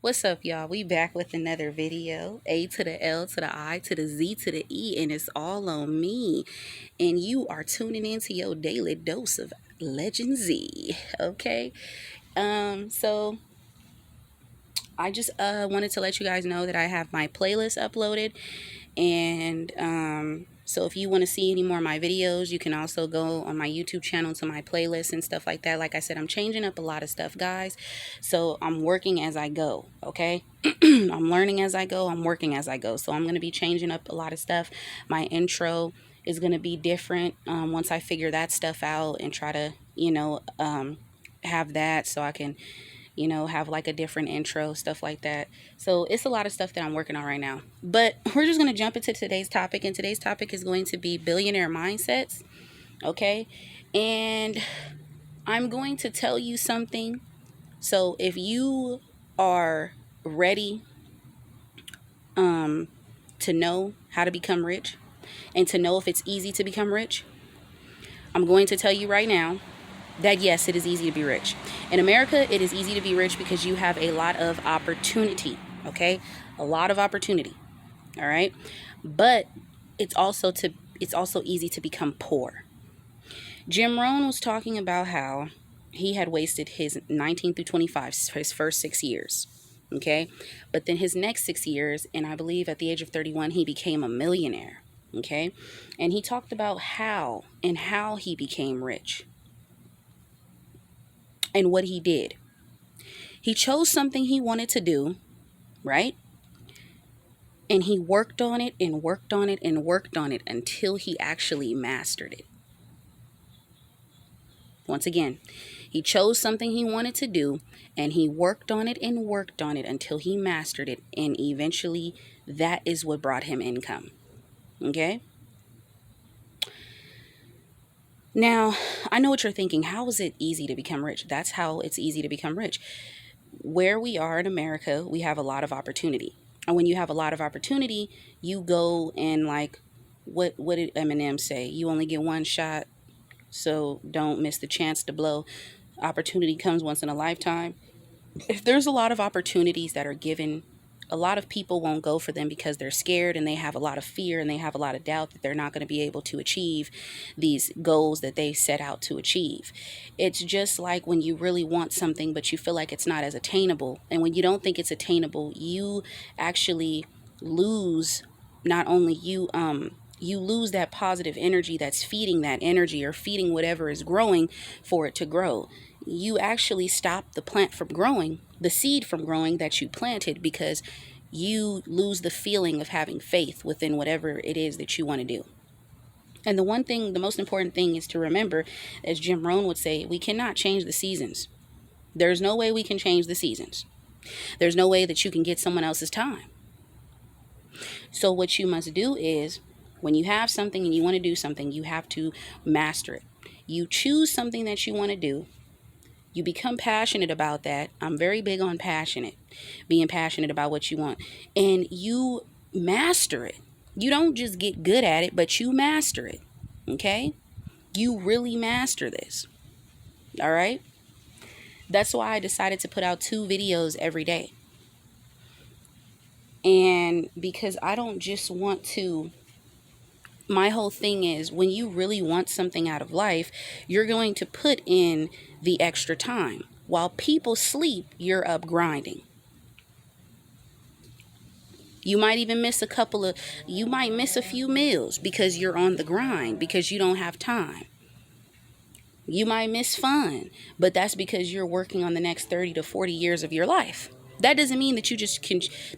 What's up, y'all? We back with another video. A to the L to the I to the Z to the E, and it's all on me. And you are tuning into your daily dose of Legend Z. Okay. So I just wanted to let you guys know that I have my playlist uploaded, and so if you want to see any more of my videos, you can also go on my YouTube channel to my playlist and stuff like that. Like I said, I'm changing up a lot of stuff, guys, so I'm working as I go. Okay. I'm learning as I go, I'm working as I go, so I'm going to be changing up a lot of stuff. My intro is going to be different once I figure that stuff out and try to have that so I can have like a different intro, stuff like that. So it's a lot of stuff that I'm working on right now. But we're just going to jump into today's topic. And today's topic is going to be billionaire mindsets. Okay. And I'm going to tell you something. So if you are ready to know how to become rich and to know if it's easy to become rich, I'm going to tell you right now that yes, it is easy to be rich. In America, it is easy to be rich because you have a lot of opportunity, okay? A lot of opportunity, all right? But it's also easy to become poor. Jim Rohn was talking about how he had wasted his 19 through 25, his first 6 years, okay? But then his next 6 years, and I believe at the age of 31, he became a millionaire, okay? And he talked about how he became rich. And what he did. He chose something he wanted to do, right? And he worked on it and worked on it and worked on it until he actually mastered it. Once again, he chose something he wanted to do and he worked on it and worked on it until he mastered it. And eventually that is what brought him income. Okay? Now, I know what you're thinking. How is it easy to become rich? That's how it's easy to become rich. Where we are in America, we have a lot of opportunity. And when you have a lot of opportunity, you go and what did Eminem say? You only get one shot, so don't miss the chance to blow. Opportunity comes once in a lifetime. If there's a lot of opportunities that are given, a lot of people won't go for them because they're scared and they have a lot of fear and they have a lot of doubt that they're not going to be able to achieve these goals that they set out to achieve. It's just like when you really want something but you feel like it's not as attainable, and when you don't think it's attainable, you actually lose, not only you lose that positive energy that's feeding that energy or feeding whatever is growing for it to grow. You actually stop the plant from growing, the seed from growing that you planted, because you lose the feeling of having faith within whatever it is that you want to do. And the most important thing is to remember, as Jim Rohn would say, we cannot change the seasons. There's no way we can change the seasons. There's no way that you can get someone else's time. So what you must do is, when you have something and you want to do something, you have to master it. You choose something that you want to do. You become passionate about that. I'm very big on being passionate about what you want. And you master it. You don't just get good at it, but you master it. Okay? You really master this. All right? That's why I decided to put out 2 videos every day. And because I don't just want to, my whole thing is, when you really want something out of life, you're going to put in the extra time. While people sleep, you're up grinding. You might even miss you might miss a few meals because you're on the grind, because you don't have time. You might miss fun, but that's because you're working on the next 30 to 40 years of your life. That doesn't mean that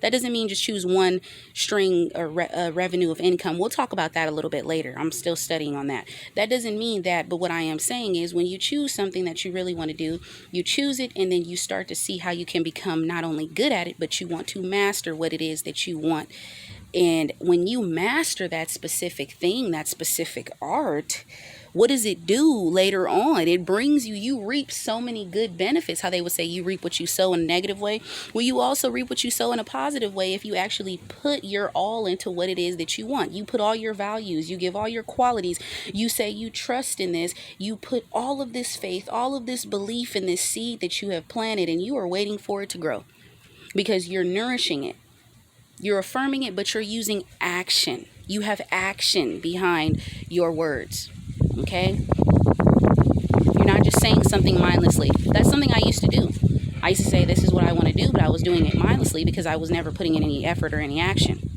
that doesn't mean just choose one string or revenue of income. We'll talk about that a little bit later. I'm still studying on that. That doesn't mean that, but what I am saying is, when you choose something that you really want to do, you choose it, and then you start to see how you can become not only good at it, but you want to master what it is that you want. And when you master that specific thing, that specific art, what does it do later on? It brings you reap so many good benefits. How they would say you reap what you sow in a negative way. Well, you also reap what you sow in a positive way if you actually put your all into what it is that you want. You put all your values, you give all your qualities, you say you trust in this, you put all of this faith, all of this belief in this seed that you have planted, and you are waiting for it to grow. because you're nourishing it. You're affirming it, but you're using action. You have action behind your words. Okay? You're not just saying something mindlessly. That's something I used to do. I used to say, this is what I want to do, but I was doing it mindlessly because I was never putting in any effort or any action.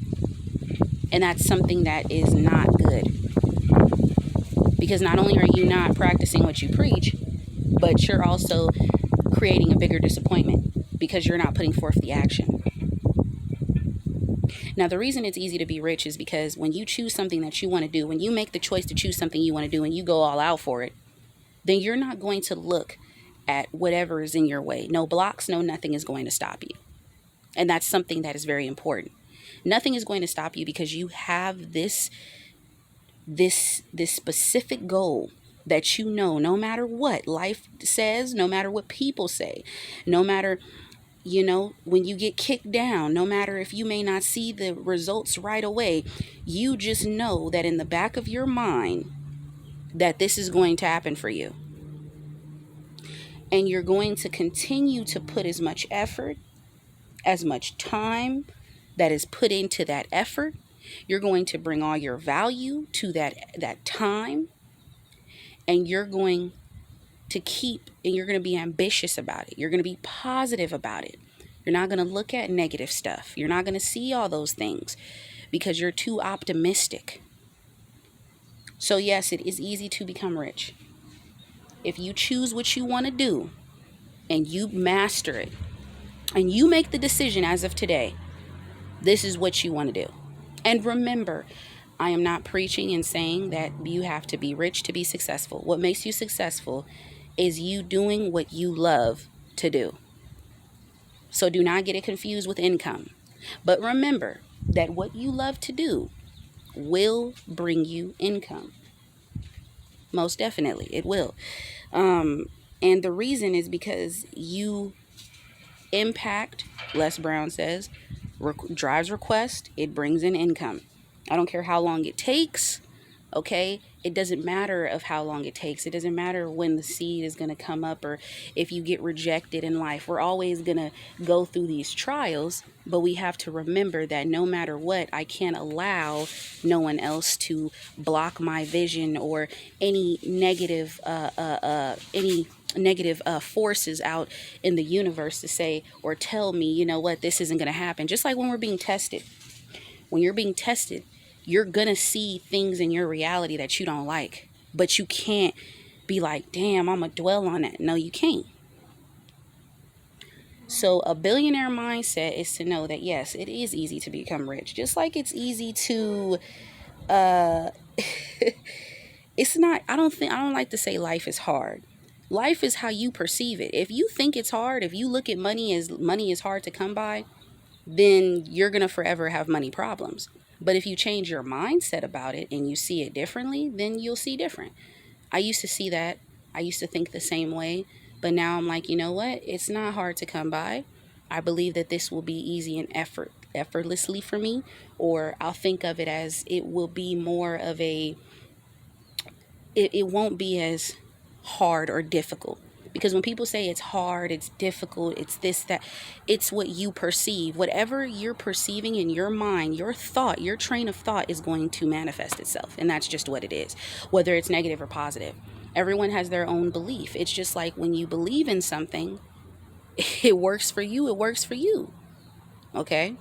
And that's something that is not good. Because not only are you not practicing what you preach, but you're also creating a bigger disappointment because you're not putting forth the action. Now, the reason it's easy to be rich is because when you choose something that you want to do, when you make the choice to choose something you want to do and you go all out for it, then you're not going to look at whatever is in your way. No blocks, no nothing is going to stop you. And that's something that is very important. Nothing is going to stop you because you have this specific goal that you know, no matter what life says, no matter what people say, no matter, when you get kicked down, no matter if you may not see the results right away, you just know that in the back of your mind that this is going to happen for you. And you're going to continue to put as much effort, as much time that is put into that effort. You're going to bring all your value to that time. And you're going to you're going to be ambitious about it. You're going to be positive about it. You're not going to look at negative stuff. You're not going to see all those things because you're too optimistic. So yes, it is easy to become rich. If you choose what you want to do and you master it and you make the decision as of today, this is what you want to do. And remember, I am not preaching and saying that you have to be rich to be successful. What makes you successful is you doing what you love to do. So do not get it confused with income. But remember that what you love to do will bring you income. Most definitely, it will. And the reason is because you impact, Les Brown says, drives request, it brings in income. I don't care how long it takes, okay? It doesn't matter of how long it takes. It doesn't matter when the seed is going to come up or if you get rejected in life. We're always going to go through these trials, but we have to remember that no matter what, I can't allow no one else to block my vision or any negative forces out in the universe to say or tell me, you know what, this isn't going to happen. Just like when we're being tested. When you're being tested, you're going to see things in your reality that you don't like. But you can't be like, damn, I'm going to dwell on that. No, you can't. So a billionaire mindset is to know that, yes, it is easy to become rich. Just like it's easy to, it's not, I don't like to say life is hard. Life is how you perceive it. If you think it's hard, if you look at money as money is hard to come by, then you're going to forever have money problems. But if you change your mindset about it and you see it differently, then you'll see different. I used to see that. I used to think the same way. But now I'm like, you know what? It's not hard to come by. I believe that this will be easy and effortlessly for me. Or I'll think of it as it will be more of it won't be as hard or difficult. Because when people say it's hard, it's difficult, it's this, that, it's what you perceive. Whatever you're perceiving in your mind, your thought, your train of thought is going to manifest itself. And that's just what it is, whether it's negative or positive. Everyone has their own belief. It's just like when you believe in something, it works for you, it works for you. Okay?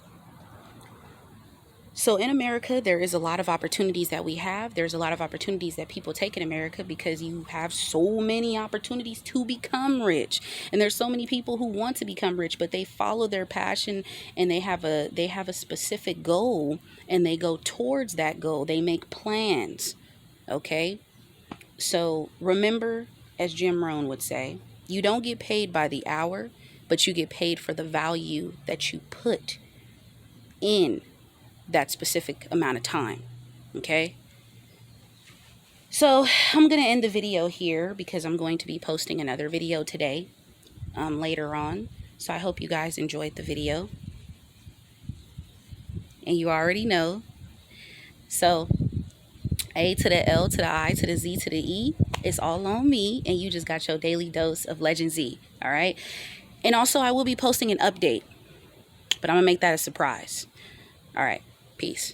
So in America, there is a lot of opportunities that we have. There's a lot of opportunities that people take in America because you have so many opportunities to become rich. And there's so many people who want to become rich, but they follow their passion and they have a specific goal and they go towards that goal. They make plans. Okay? So remember, as Jim Rohn would say, you don't get paid by the hour, but you get paid for the value that you put in that specific amount of time. Okay? So I'm going to end the video here because I'm going to be posting another video today, later on. So I hope you guys enjoyed the video. And you already know. So A to the L to the I to the Z to the E. It's all on me. And you just got your daily dose of Legend Z. All right? And also I will be posting an update. But I'm going to make that a surprise. All right. Peace.